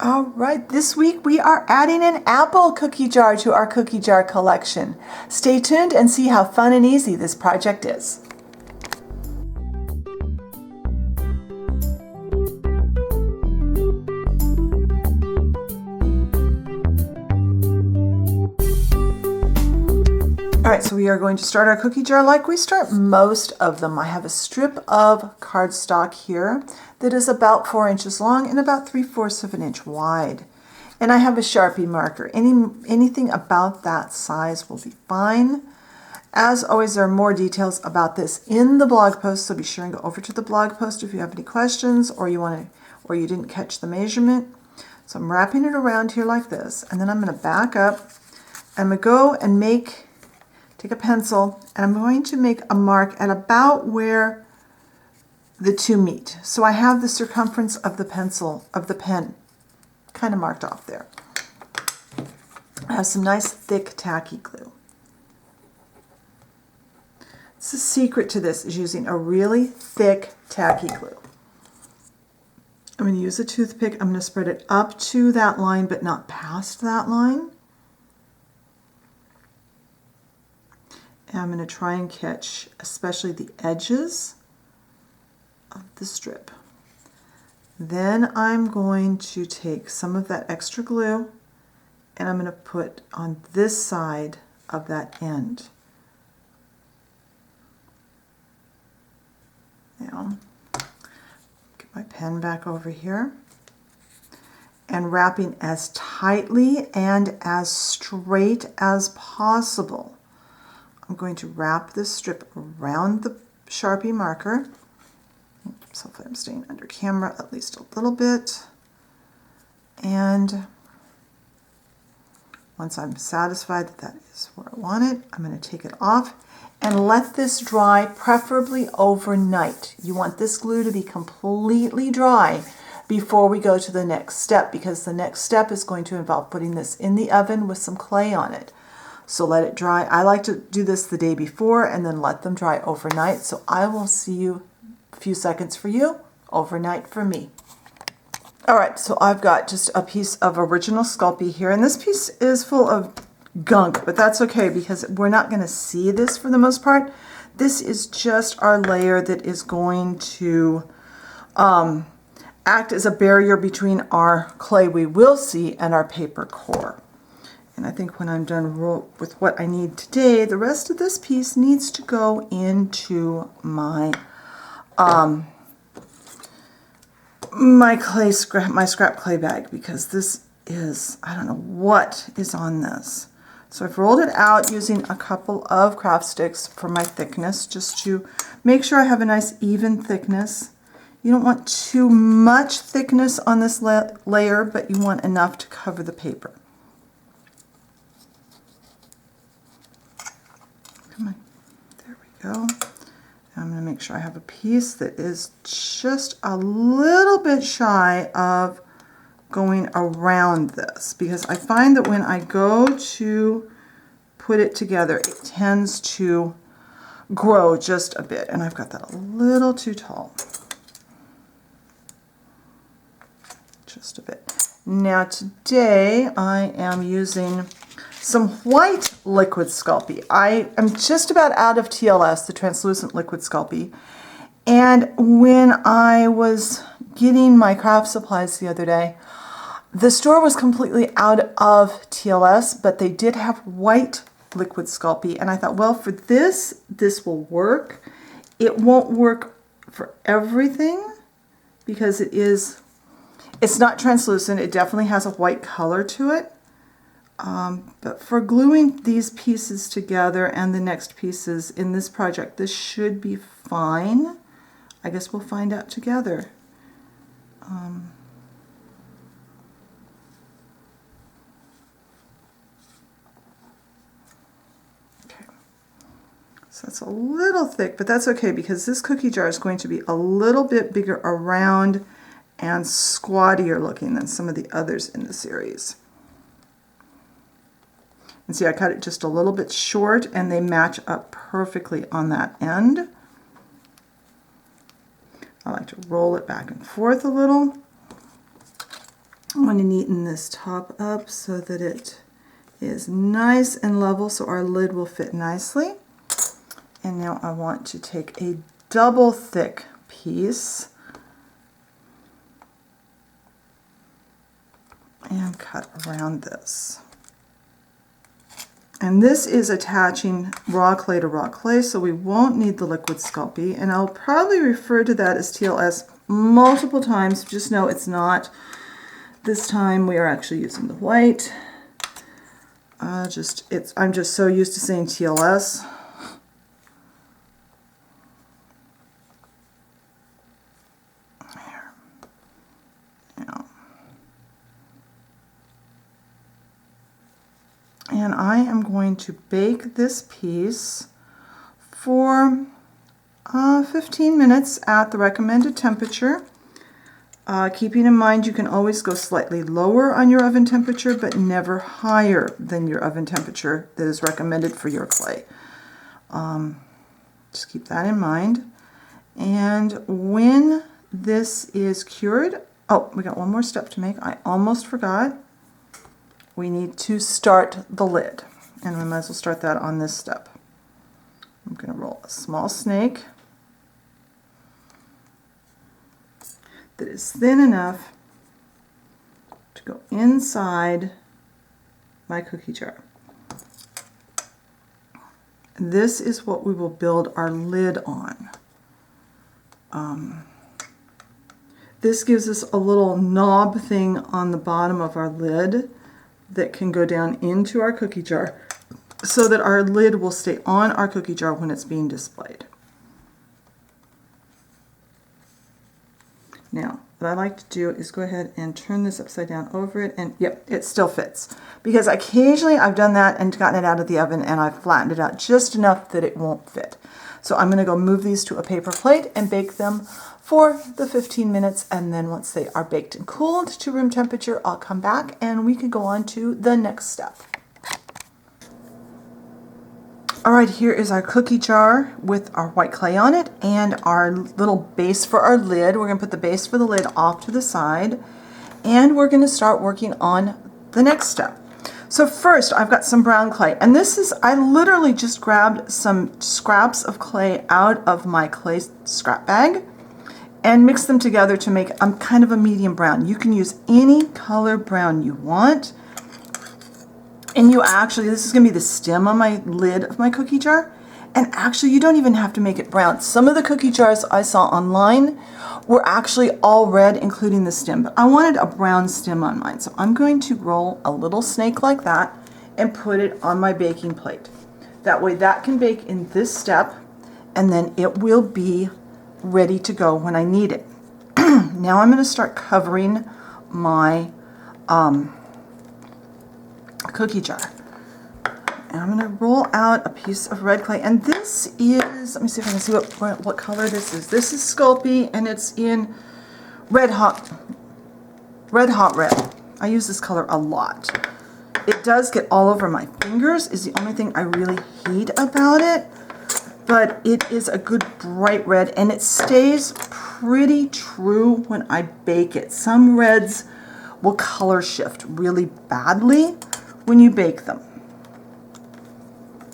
All right, this week we are adding an apple cookie jar to our cookie jar collection. Stay tuned and see how fun and easy this project is. All right, so we are going to start our cookie jar like we start most of them. I have a strip of cardstock here that is about 4 inches long and about 3/4 of an inch wide. And I have a Sharpie marker. Anything about that size will be fine. As always, there are more details about this in the blog post, so be sure and go over to the blog post if you have any questions or you didn't catch the measurement. So I'm wrapping it around here like this, and then I'm going to back up. I'm going to go and take a pencil, and I'm going to make a mark at about where the two meet. So I have the circumference of the pen, kind of marked off there. I have some nice thick tacky glue. The secret to this is using a really thick tacky glue. I'm going to use a toothpick. I'm going to spread it up to that line, but not past that line. And I'm going to try and catch especially the edges of the strip. Then I'm going to take some of that extra glue and I'm going to put on this side of that end. Now, get my pen back over here and wrapping as tightly and as straight as possible. I'm going to wrap this strip around the Sharpie marker. So hopefully I'm staying under camera at least a little bit. And once I'm satisfied that that is where I want it, I'm going to take it off and let this dry, preferably overnight. You want this glue to be completely dry before we go to the next step, because the next step is going to involve putting this in the oven with some clay on it. So let it dry. I like to do this the day before and then let them dry overnight. So I will see you a few seconds for you, overnight for me. All right, so I've got just a piece of original Sculpey here, and this piece is full of gunk, but that's okay because we're not going to see this for the most part. This is just our layer that is going to act as a barrier between our clay we will see and our paper core. And I think when I'm done with what I need today, the rest of this piece needs to go into my my scrap clay bag, because this is, I don't know what is on this. So I've rolled it out using a couple of craft sticks for my thickness, just to make sure I have a nice even thickness. You don't want too much thickness on this layer, but you want enough to cover the paper. Come on, there we go. I'm going to make sure I have a piece that is just a little bit shy of going around this, because I find that when I go to put it together, it tends to grow just a bit, and I've got that a little too tall. Just a bit. Now today I am using some white liquid Sculpey. I am just about out of TLS, the translucent liquid Sculpey. And when I was getting my craft supplies the other day, the store was completely out of TLS, but they did have white liquid Sculpey. And I thought, well, for this will work. It won't work for everything because it's not translucent. It definitely has a white color to it. But for gluing these pieces together and the next pieces in this project, this should be fine. I guess we'll find out together. Okay, so that's a little thick, but that's okay because this cookie jar is going to be a little bit bigger around and squattier looking than some of the others in the series. And see, I cut it just a little bit short and they match up perfectly on that end. I like to roll it back and forth a little. I want to neaten this top up so that it is nice and level so our lid will fit nicely. And now I want to take a double thick piece and cut around this. And this is attaching raw clay to raw clay, so we won't need the liquid Sculpey. And I'll probably refer to that as TLS multiple times. Just know it's not. This time we are actually using the white. I'm just so used to saying TLS. There. Now. And I am going to bake this piece for 15 minutes at the recommended temperature. Keeping in mind you can always go slightly lower on your oven temperature, but never higher than your oven temperature that is recommended for your clay. Just keep that in mind. And when this is cured, oh, we got one more step to make. I almost forgot. We need to start the lid, and we might as well start that on this step. I'm going to roll a small snake that is thin enough to go inside my cookie jar. This is what we will build our lid on. This gives us a little knob thing on the bottom of our lid that can go down into our cookie jar so that our lid will stay on our cookie jar when it's being displayed. Now, what I like to do is go ahead and turn this upside down over it, and yep, it still fits. Because occasionally I've done that and gotten it out of the oven and I've flattened it out just enough that it won't fit. So I'm going to go move these to a paper plate and bake them for the 15 minutes, and then once they are baked and cooled to room temperature, I'll come back and we can go on to the next step. All right, here is our cookie jar with our white clay on it and our little base for our lid. We're going to put the base for the lid off to the side, and we're going to start working on the next step. So first, I've got some brown clay, and this is, I literally just grabbed some scraps of clay out of my clay scrap bag and mixed them together to make kind of a medium brown. You can use any color brown you want. And you actually, this is going to be the stem on my lid of my cookie jar. And actually, you don't even have to make it brown. Some of the cookie jars I saw online were actually all red, including the stem. But I wanted a brown stem on mine. So I'm going to roll a little snake like that and put it on my baking plate. That way that can bake in this step, and then it will be ready to go when I need it. Now I'm going to start covering my cookie jar. And I'm going to roll out a piece of red clay, and this is, let me see if I can see what color this is. This is Sculpey, and it's in red hot red. I use this color a lot. It does get all over my fingers, is the only thing I really hate about it, but it is a good bright red, and it stays pretty true when I bake it. Some reds will color shift really badly when you bake them.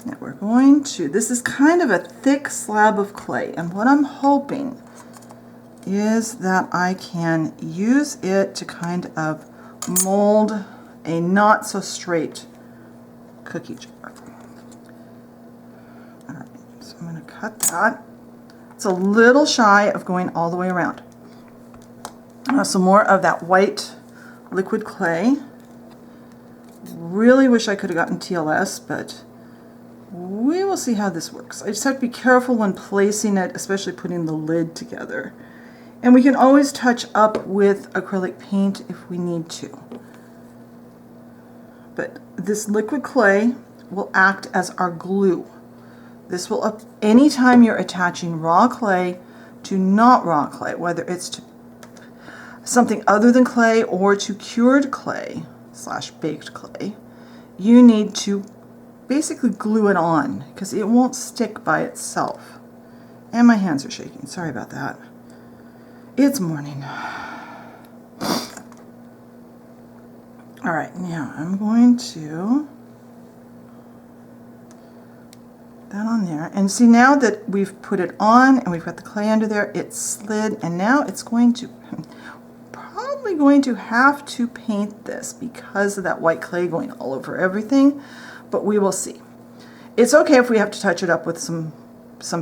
Now we're going to, this is kind of a thick slab of clay, and what I'm hoping is that I can use it to kind of mold a not so straight cookie jar. All right, so I'm going to cut that. It's a little shy of going all the way around. Some more of that white liquid clay. Really wish I could have gotten TLS, but we will see how this works. I just have to be careful when placing it, especially putting the lid together. And we can always touch up with acrylic paint if we need to. But this liquid clay will act as our glue. This will, anytime you're attaching raw clay to not raw clay, whether it's to something other than clay or to cured clay / baked clay, you need to basically glue it on because it won't stick by itself. And my hands are shaking. Sorry about that. It's morning. All right, now I'm going to put that on there. And see, now that we've put it on and we've got the clay under there, it slid, and now it's going to, probably going to have to paint this because of that white clay going all over everything, but we will see. It's okay if we have to touch it up with some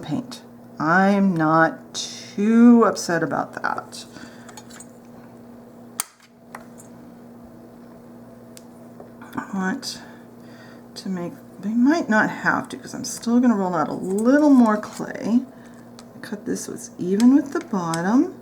paint. I'm not too upset about that. I want to make, we might not have to because I'm still going to roll out a little more clay. Cut this so it's even with the bottom.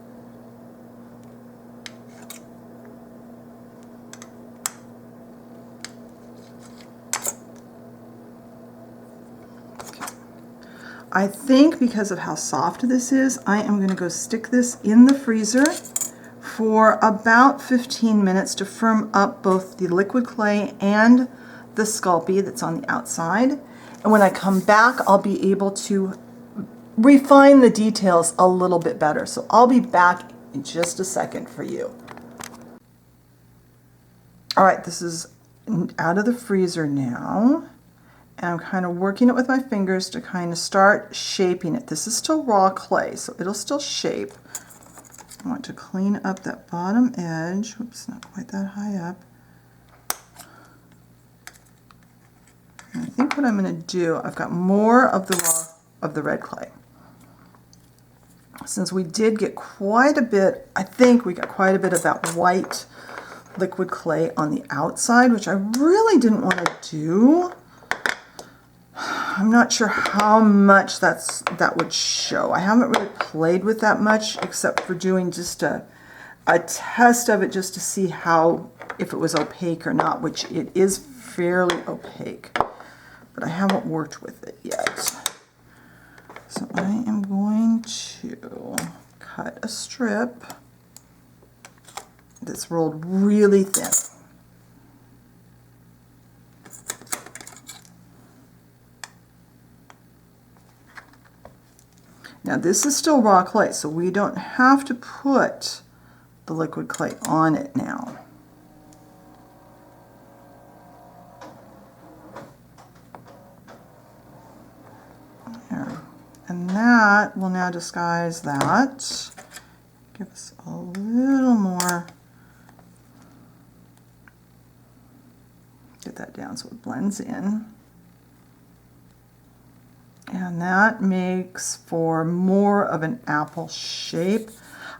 I think because of how soft this is, I am going to go stick this in the freezer for about 15 minutes to firm up both the liquid clay and the Sculpey that's on the outside. And when I come back, I'll be able to refine the details a little bit better. So I'll be back in just a second for you. All right, this is out of the freezer now. And I'm kind of working it with my fingers to kind of start shaping it. This is still raw clay, so it'll still shape. I want to clean up that bottom edge. Oops, not quite that high up. And I think what I'm going to do, I've got more of the red clay. Since we did get quite a bit, I think we got quite a bit of that white liquid clay on the outside, which I really didn't want to do. I'm not sure how much that would show. I haven't really played with that much except for doing just a test of it just to see how, if it was opaque or not, which it is fairly opaque, but I haven't worked with it yet. So I am going to cut a strip that's rolled really thin. Now this is still raw clay, so we don't have to put the liquid clay on it now. There. And that will now disguise that. Give us a little more. Get that down so it blends in. And that makes for more of an apple shape.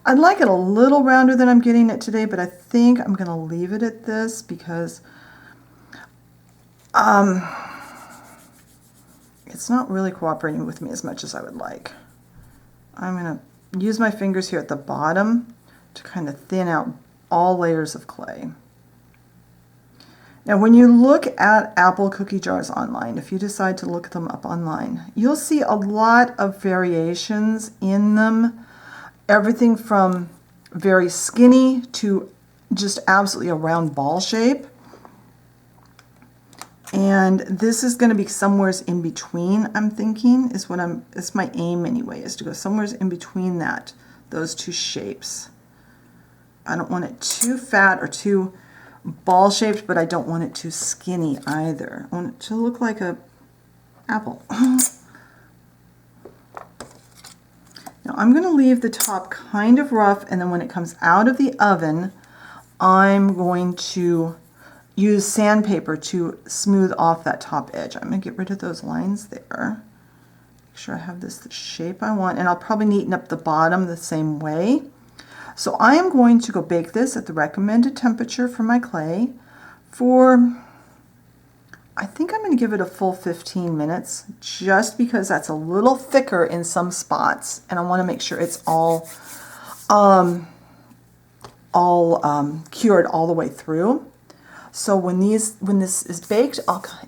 I'd like it a little rounder than I'm getting it today, but I think I'm going to leave it at this because it's not really cooperating with me as much as I would like. I'm going to use my fingers here at the bottom to kind of thin out all layers of clay. Now, when you look at apple cookie jars online, if you decide to look them up online, you'll see a lot of variations in them. Everything from very skinny to just absolutely a round ball shape. And this is going to be somewhere in between, I'm thinking, it's my aim anyway, is to go somewhere in between those two shapes. I don't want it too fat or too ball shaped, but I don't want it too skinny either. I want it to look like an apple. Now I'm going to leave the top kind of rough, and then when it comes out of the oven, I'm going to use sandpaper to smooth off that top edge. I'm going to get rid of those lines there. Make sure I have this the shape I want, and I'll probably neaten up the bottom the same way. So I am going to go bake this at the recommended temperature for my clay for, I think I'm going to give it a full 15 minutes just because that's a little thicker in some spots, and I want to make sure it's all cured all the way through. So when this is baked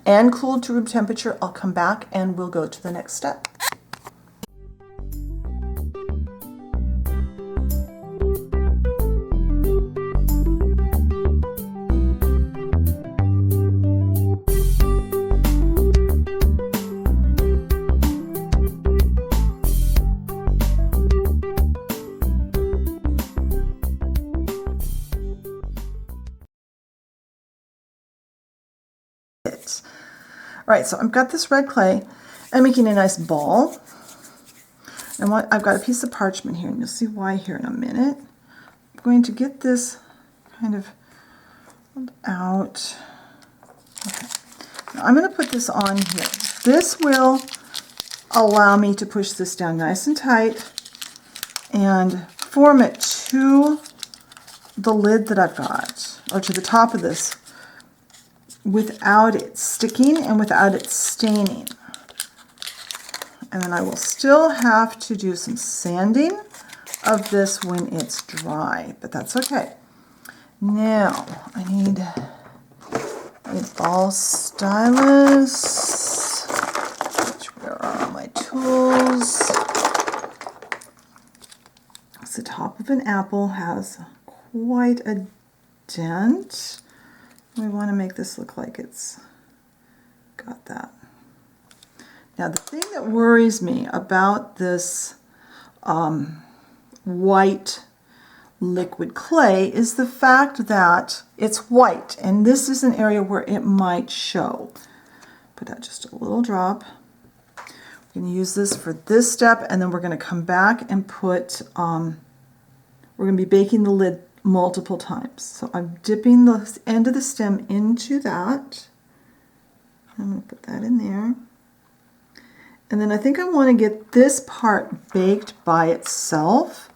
and cooled to room temperature, I'll come back and we'll go to the next step. it. All right, so I've got this red clay. I'm making a nice ball. And I've got a piece of parchment here, and you'll see why here in a minute. I'm going to get this kind of out. Okay. Now I'm going to put this on here. This will allow me to push this down nice and tight and form it to the lid that I've got, or to the top of this, without it sticking and without it staining. And then I will still have to do some sanding of this when it's dry, but that's okay. Now I need a ball stylus. Where are my tools? The top of an apple has quite a dent. We want to make this look like it's got that. Now the thing that worries me about this white liquid clay is the fact that it's white, and this is an area where it might show. Put out just a little drop. We're going to use this for this step, and then we're going to come back and put, we're going to be baking the lid multiple times. So I'm dipping the end of the stem into that. I'm going to put that in there. And then I think I want to get this part baked by itself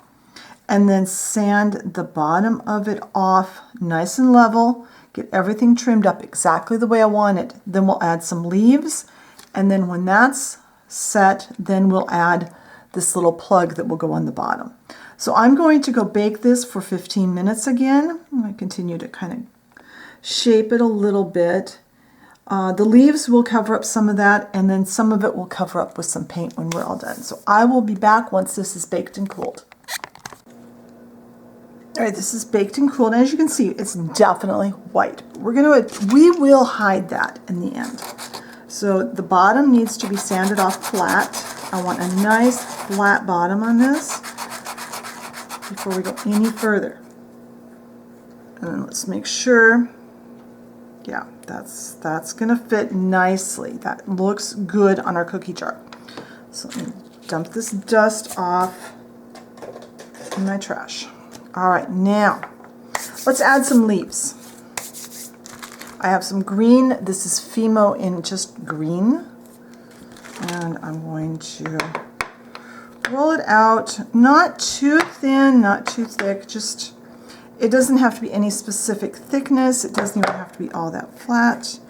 and then sand the bottom of it off nice and level, get everything trimmed up exactly the way I want it. Then we'll add some leaves, and then when that's set, then we'll add this little plug that will go on the bottom. So I'm going to go bake this for 15 minutes again. I'm going to continue to kind of shape it a little bit. The leaves will cover up some of that, and then some of it will cover up with some paint when we're all done. So I will be back once this is baked and cooled. All right, this is baked and cooled, and as you can see, it's definitely white. We will hide that in the end. So the bottom needs to be sanded off flat. I want a nice flat bottom on this before we go any further. And then let's make sure. Yeah, that's gonna fit nicely. That looks good on our cookie jar. So let me dump this dust off in my trash. All right, now let's add some leaves. I have some green. This is Fimo in just green. And I'm going to roll it out. Not too thin, not too thick, just, it doesn't have to be any specific thickness. It doesn't even have to be all that flat.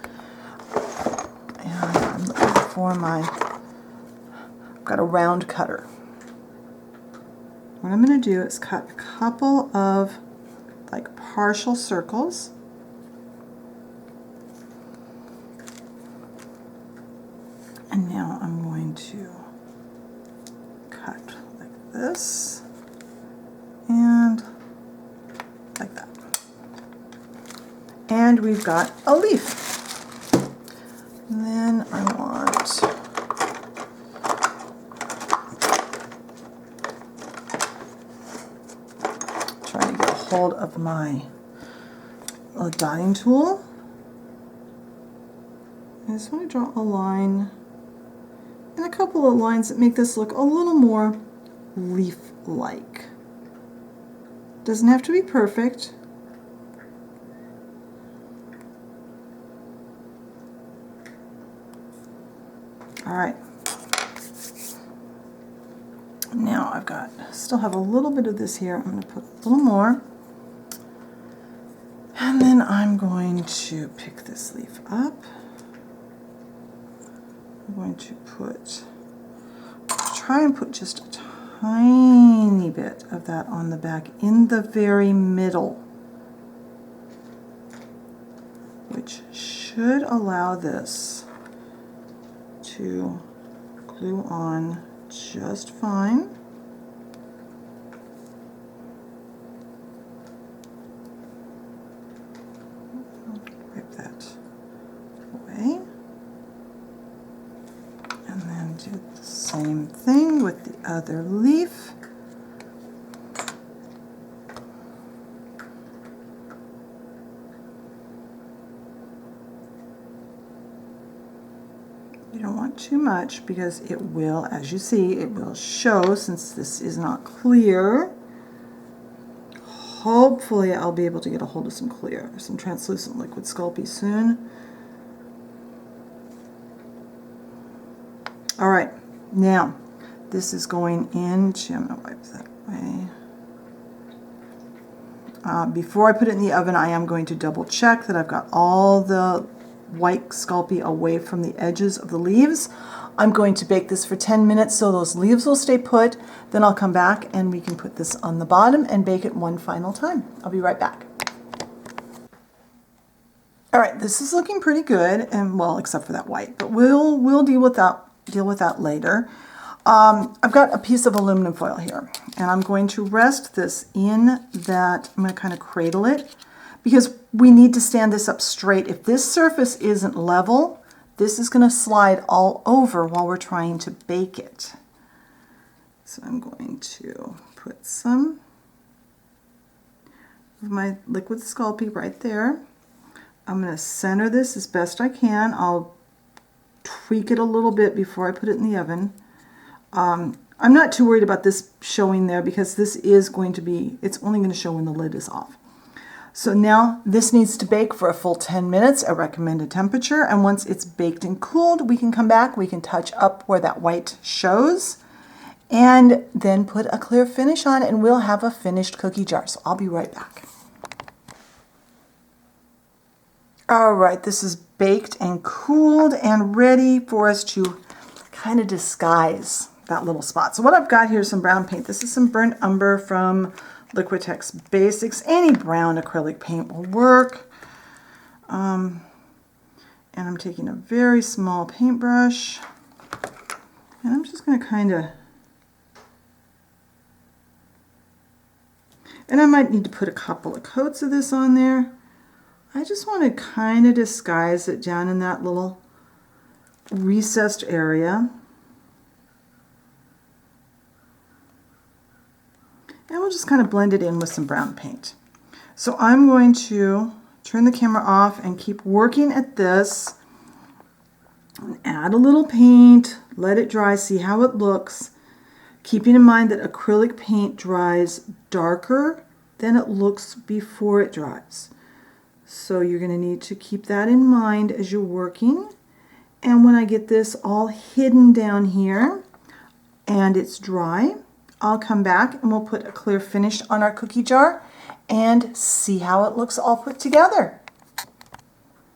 And I'm looking for I've got a round cutter. What I'm going to do is cut a couple of like partial circles. And now I'm going to cut like this and like that. And we've got a leaf. And then I want trying to get a hold of my dotting tool. I just want to draw a line and a couple of lines that make this look a little more leaf-like. Doesn't have to be perfect. All right. Now I've got, still have a little bit of this here. I'm going to put a little more. And then I'm going to pick this leaf up. I'm going to try and put just a tiny bit of that on the back in the very middle, which should allow this to glue on just fine. Wipe that away. And then do the same thing with the other leaf. You don't want too much because it will, as you see, it will show since this is not clear. Hopefully I'll be able to get a hold of some clear, some translucent liquid Sculpey soon. All right, now this is going into, I'm gonna wipe that way. Before I put it in the oven, I am going to double check that I've got all the white Sculpey away from the edges of the leaves. I'm going to bake this for 10 minutes so those leaves will stay put. Then I'll come back and we can put this on the bottom and bake it one final time. I'll be right back. All right, this is looking pretty good, and well, except for that white, but we'll deal with that later. I've got a piece of aluminum foil here, and I'm going to rest this in that. I'm going to kind of cradle it because we need to stand this up straight. If this surface isn't level, this is going to slide all over while we're trying to bake it. So I'm going to put some of my liquid Sculpey right there. I'm going to center this as best I can. I'll tweak it a little bit before I put it in the oven. I'm not too worried about this showing there because this is going to be, it's only going to show when the lid is off. So now this needs to bake for a full 10 minutes at recommended temperature, and once it's baked and cooled, we can come back, we can touch up where that white shows, and then put a clear finish on, and we'll have a finished cookie jar. So I'll be right back. All right, this is baked and cooled and ready for us to kind of disguise that little spot. So what I've got here is some brown paint. This is some burnt umber from Liquitex Basics. Any brown acrylic paint will work. And I'm taking a very small paintbrush, and I'm just going to kind of, and I might need to put a couple of coats of this on there. I just want to kind of disguise it down in that little recessed area. And we'll just kind of blend it in with some brown paint. So I'm going to turn the camera off and keep working at this. Add a little paint, let it dry, see how it looks. Keeping in mind that acrylic paint dries darker than it looks before it dries. So you're going to need to keep that in mind as you're working. And when I get this all hidden down here and it's dry, I'll come back and we'll put a clear finish on our cookie jar and see how it looks all put together.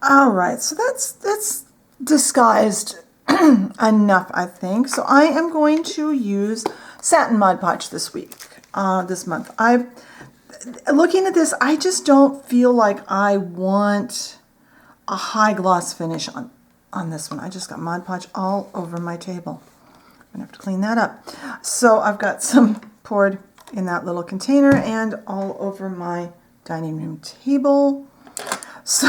All right, so that's disguised enough, I think. So I am going to use satin Mod Podge this month. Looking at this, I just don't feel like I want a high gloss finish on this one. I just got Mod Podge all over my table. I'm gonna have to clean that up. So I've got some poured in that little container and all over my dining room table. So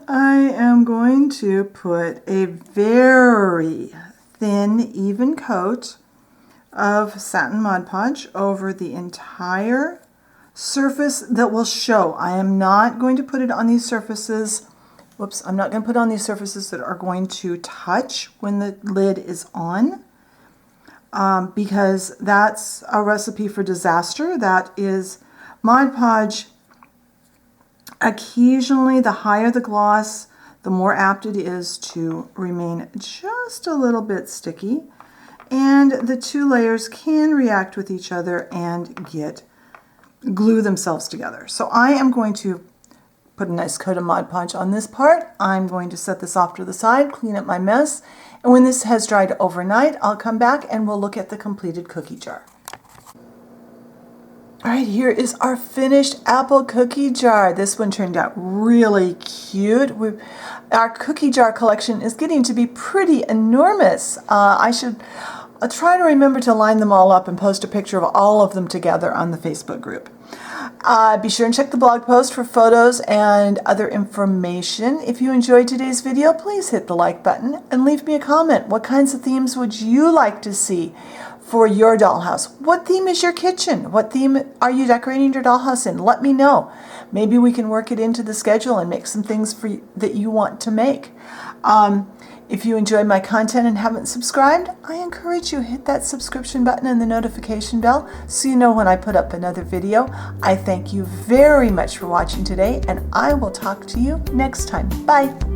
I am going to put a very thin, even coat of satin Mod Podge over the entire surface that will show. I am not going to put it on these surfaces. Whoops, I'm not going to put on these surfaces that are going to touch when the lid is on, because that's a recipe for disaster. That is Mod Podge. Occasionally, the higher the gloss, the more apt it is to remain just a little bit sticky, and the two layers can react with each other and glue themselves together. So I am going to put a nice coat of Mod Podge on this part. I'm going to set this off to the side, clean up my mess, and when this has dried overnight, I'll come back and we'll look at the completed cookie jar. All right, here is our finished apple cookie jar. This one turned out really cute. Our cookie jar collection is getting to be pretty enormous. I'll try to remember to line them all up and post a picture of all of them together on the Facebook group. Be sure and check the blog post for photos and other information. If you enjoyed today's video, please hit the like button and leave me a comment. What kinds of themes would you like to see for your dollhouse. What theme is your kitchen? What theme are you decorating your dollhouse in? Let me know. Maybe we can work it into the schedule and make some things for you that you want to make. If you enjoy my content and haven't subscribed, I encourage you to hit that subscription button and the notification bell so you know when I put up another video. I thank you very much for watching today, and I will talk to you next time. Bye.